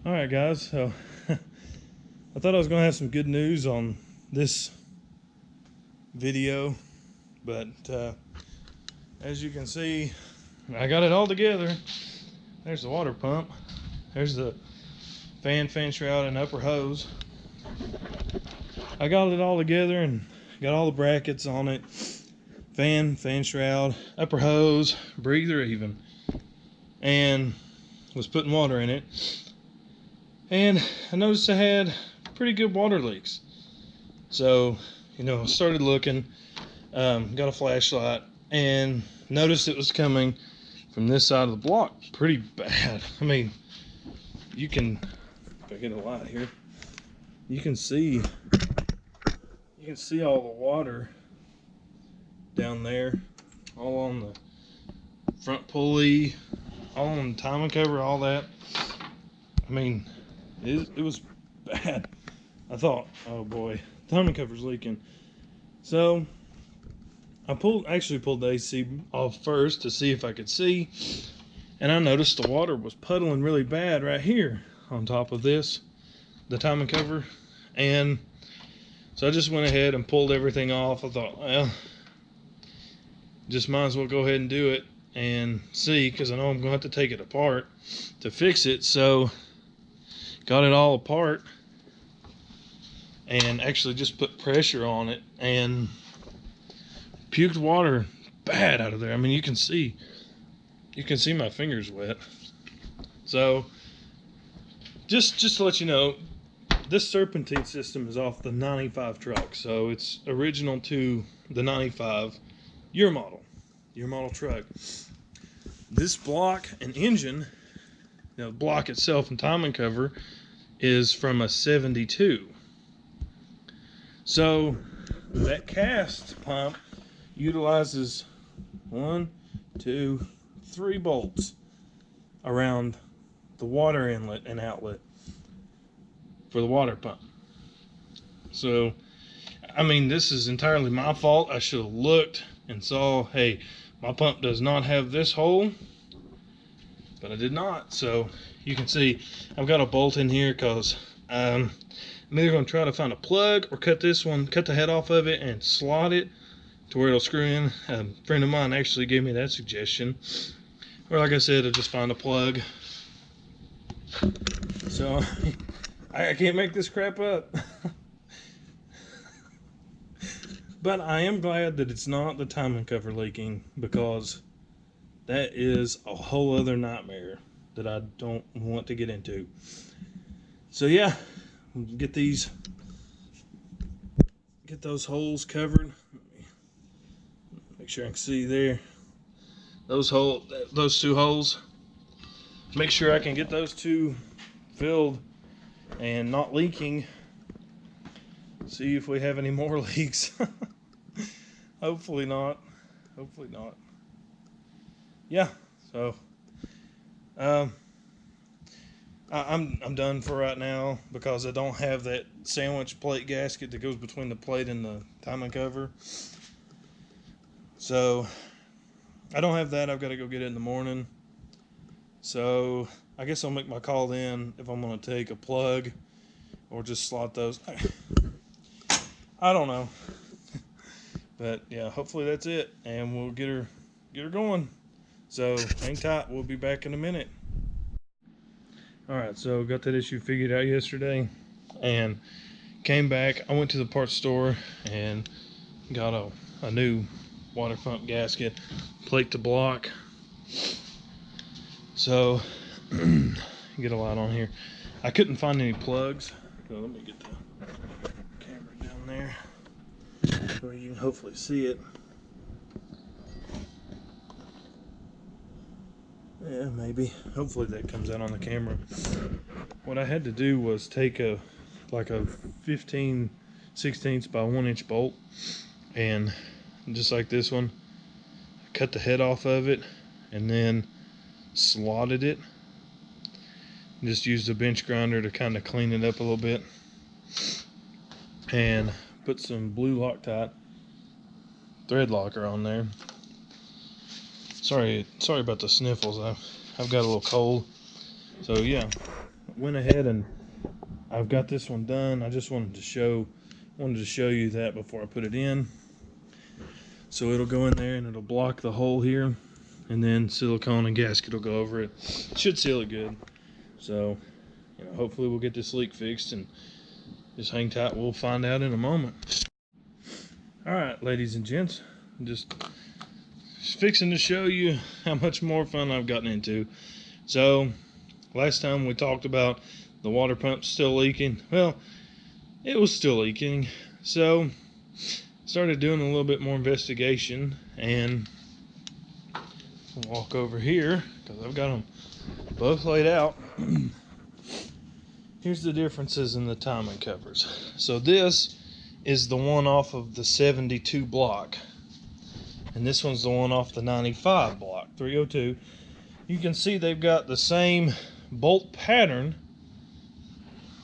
Alright guys, so I thought I was going to have some good news on this video, but as you can see, I got it all together. There's the water pump, there's the fan shroud and upper hose. I got it all together and got all the brackets on it. Fan shroud, upper hose, breather even, and was putting water in it. And I noticed I had pretty good water leaks. So, I started looking, got a flashlight, and noticed it was coming from this side of the block pretty bad. I mean, you can, if I get a light here, you can see all the water down there, all on the front pulley, all on the timing cover, all that. I mean, it was bad. I thought, oh boy, timing cover's leaking. So I actually pulled the AC off first to see if I could see, and I noticed the water was puddling really bad right here on top of this, the timing cover. And so I just went ahead and pulled everything off. I thought, well, just might as well go ahead and do it and see, because I know I'm going to have to take it apart to fix it. So got it all apart and actually just put pressure on it and puked water bad out of there. I mean, you can see my fingers wet. So just to let you know, this serpentine system is off the 95 truck, so it's original to the 95 year model truck. This block and engine, the block itself and timing cover, is from a 72. So that cast pump utilizes 1, 2, 3 bolts around the water inlet and outlet for the water pump. So, I mean, this is entirely my fault. I should have looked and saw, hey, my pump does not have this hole, but I did not. So you can see I've got a bolt in here because I'm either going to try to find a plug or cut the head off of it and slot it to where it'll screw in. A friend of mine actually gave me that suggestion. Or like I said, I'll just find a plug. So I can't make this crap up. But I am glad that it's not the timing cover leaking, because that is a whole other nightmare that I don't want to get into. So yeah, get those holes covered. Make sure I can see there. Those 2 holes. Make sure I can get those 2 filled and not leaking. See if we have any more leaks. Hopefully not. Yeah, so I'm done for right now, because I don't have that sandwich plate gasket that goes between the plate and the timing cover. So I don't have that. I've got to go get it in the morning. So I guess I'll make my call then if I'm going to take a plug or just slot those. I don't know. But yeah, hopefully that's it, and we'll get her going. So hang tight, we'll be back in a minute. Alright, so got that issue figured out yesterday and came back. I went to the parts store and got a new water pump gasket, plate to block. So get a light on here. I couldn't find any plugs, so let me get the camera down there where you can hopefully see it. Yeah, maybe. Hopefully that comes out on the camera. What I had to do was take a 15/16 by 1 inch bolt, and just like this one, cut the head off of it and then slotted it. Just used a bench grinder to kind of clean it up a little bit, and put some blue Loctite thread locker on there. Sorry about the sniffles. I've got a little cold. So yeah, went ahead and I've got this one done. I just wanted to show you that before I put it in. So it'll go in there and it'll block the hole here, and then silicone and gasket will go over it. Should seal it good. So, hopefully we'll get this leak fixed, and just hang tight. We'll find out in a moment. All right, ladies and gents, I'm just fixing to show you how much more fun I've gotten into. So, last time we talked about the water pump still leaking. Well, it was still leaking. So, started doing a little bit more investigation, and walk over here because I've got them both laid out. Here's the differences in the timing covers. So this is the one off of the 72 block, and this one's the one off the 95 block, 302. You can see they've got the same bolt pattern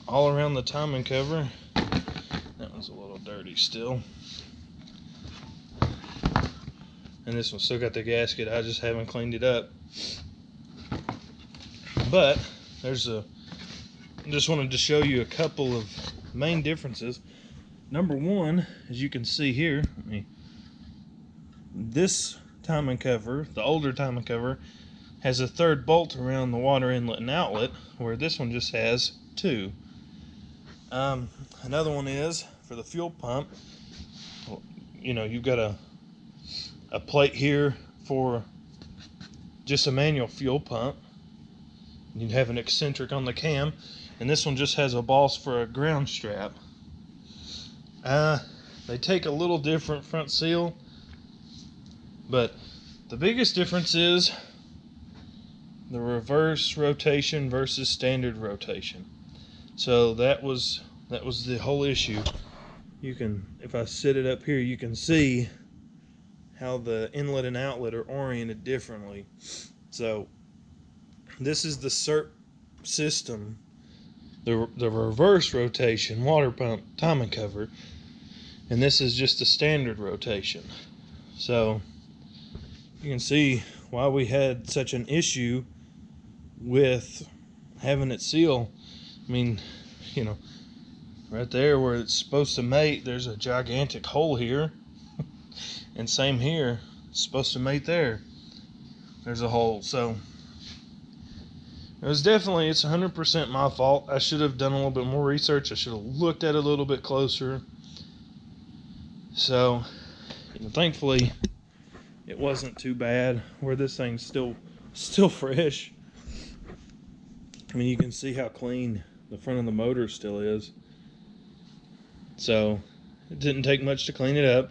all around the timing cover. That one's a little dirty still. And this one's still got the gasket. I just haven't cleaned it up. But just wanted to show you a couple of main differences. Number one, as you can see here, this timing cover, the older timing cover, has a third bolt around the water inlet and outlet, where this one just has two. Another one is for the fuel pump. You've got a plate here for just a manual fuel pump. You have an eccentric on the cam, and this one just has a boss for a ground strap. They take a little different front seal, but the biggest difference is the reverse rotation versus standard rotation. So that was the whole issue. If I sit it up here, you can see how the inlet and outlet are oriented differently. So this is the SERP system, the reverse rotation water pump timing cover, and this is just the standard rotation. So you can see why we had such an issue with having it seal. Right there where it's supposed to mate, there's a gigantic hole here. And same here, it's supposed to mate there. There's a hole. So it's 100% my fault. I should have done a little bit more research. I should have looked at it a little bit closer. So, thankfully, it wasn't too bad. Where this thing's still fresh. You can see how clean the front of the motor still is. So it didn't take much to clean it up,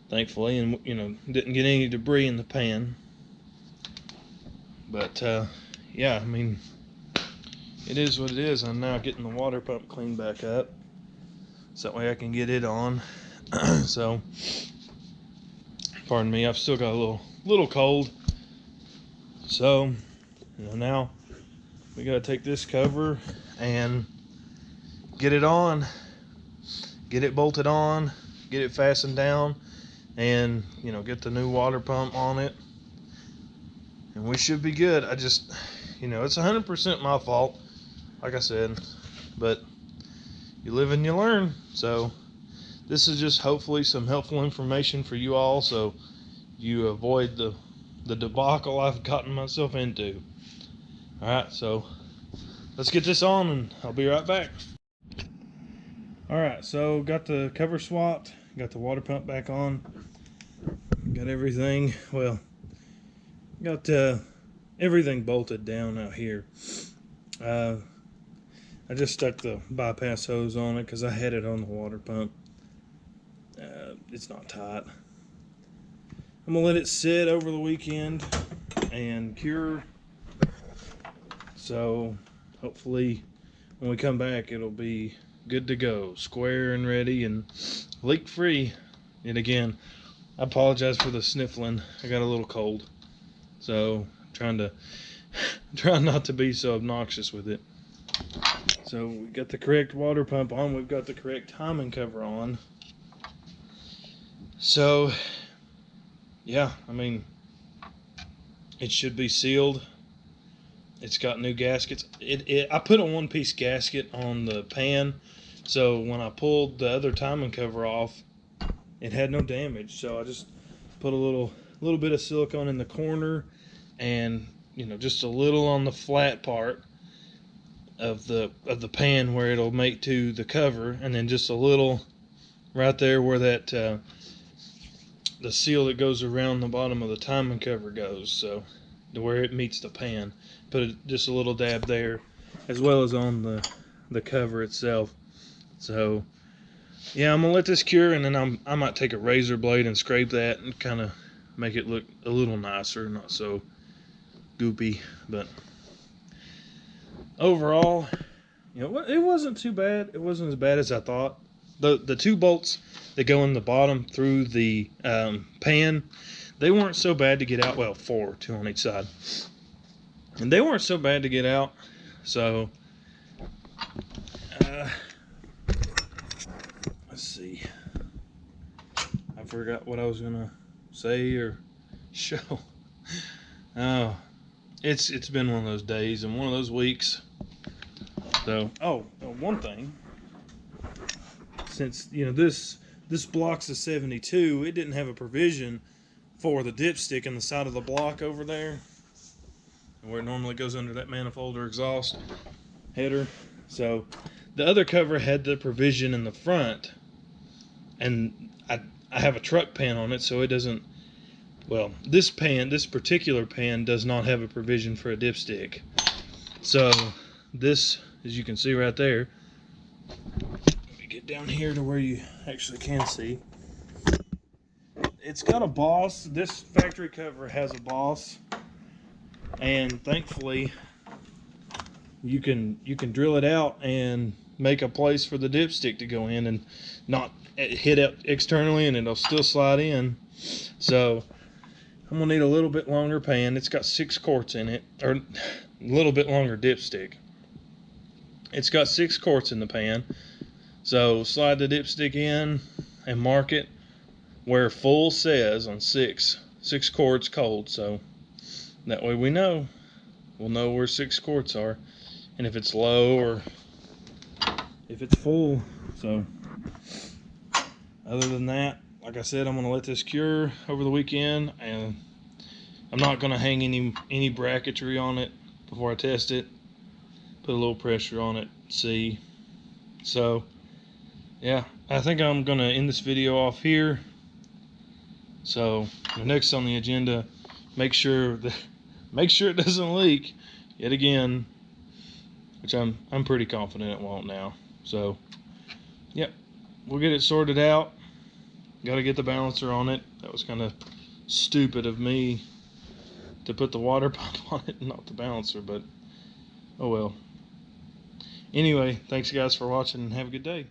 thankfully, and didn't get any debris in the pan. But yeah, it is what it is. I'm now getting the water pump cleaned back up, so that way I can get it on. So, pardon me, I've still got a little cold. So, now we gotta take this cover and get it on, get it bolted on, get it fastened down, and get the new water pump on it, and we should be good. I just, it's 100% my fault, like I said, but you live and you learn. So this is just hopefully some helpful information for you all, so you avoid the debacle I've gotten myself into. All right, so let's get this on, and I'll be right back. All right, so got the cover swapped, got the water pump back on, got everything, got everything bolted down out here. I just stuck the bypass hose on it because I had it on the water pump. It's not tight. I'm gonna let it sit over the weekend and cure. So hopefully when we come back, it'll be good to go, square and ready and leak free. And again, I apologize for the sniffling. I got a little cold, so I'm trying not to be so obnoxious with it. So we got the correct water pump on, we've got the correct timing cover on. So yeah, it should be sealed It's got new gaskets. I put a one-piece gasket on the pan, so when I pulled the other timing cover off, it had no damage. So I just put a little bit of silicone in the corner, and just a little on the flat part of the pan where it'll mate to the cover, and then just a little right there where that the seal that goes around the bottom of the timing cover goes, so to where it meets the pan. Put just a little dab there, as well as on the cover itself. So yeah, I'm gonna let this cure, and then I might take a razor blade and scrape that and kind of make it look a little nicer, not so goopy. But overall, it wasn't too bad. It wasn't as bad as I thought. The 2 bolts that go in the bottom through the pan, they weren't so bad to get out. Well, 4, 2 on each side, and they weren't so bad to get out. So let's see. I forgot what I was gonna say or show. Oh, it's been one of those days and one of those weeks. So, one thing. Since this block's a 72, it didn't have a provision for the dipstick in the side of the block over there, where it normally goes under that manifold or exhaust header. So the other cover had the provision in the front, and I have a truck pan on it, so it doesn't. Well, this particular pan does not have a provision for a dipstick. So this, as you can see right there, let me get down here to where you actually can see. It's got a boss. This factory cover has a boss, and thankfully you can drill it out and make a place for the dipstick to go in and not hit up externally, and it'll still slide in. So I'm gonna need a little bit longer pan. It's got 6 quarts in it, or a little bit longer dipstick. It's got 6 quarts in the pan. So slide the dipstick in and mark it where full says on 6 quarts cold. So that way we'll know where 6 quarts are, and if it's low or if it's full. So other than that, like I said, I'm going to let this cure over the weekend, and I'm not going to hang any bracketry on it before I test it. Put a little pressure on it, see. So yeah, I think I'm going to end this video off here. So the next on the agenda, make sure it doesn't leak yet again, which I'm pretty confident it won't now. So yep, we'll get it sorted out. Got to get the balancer on it. That was kind of stupid of me to put the water pump on it and not the balancer, but oh well. Anyway, thanks guys for watching, and have a good day.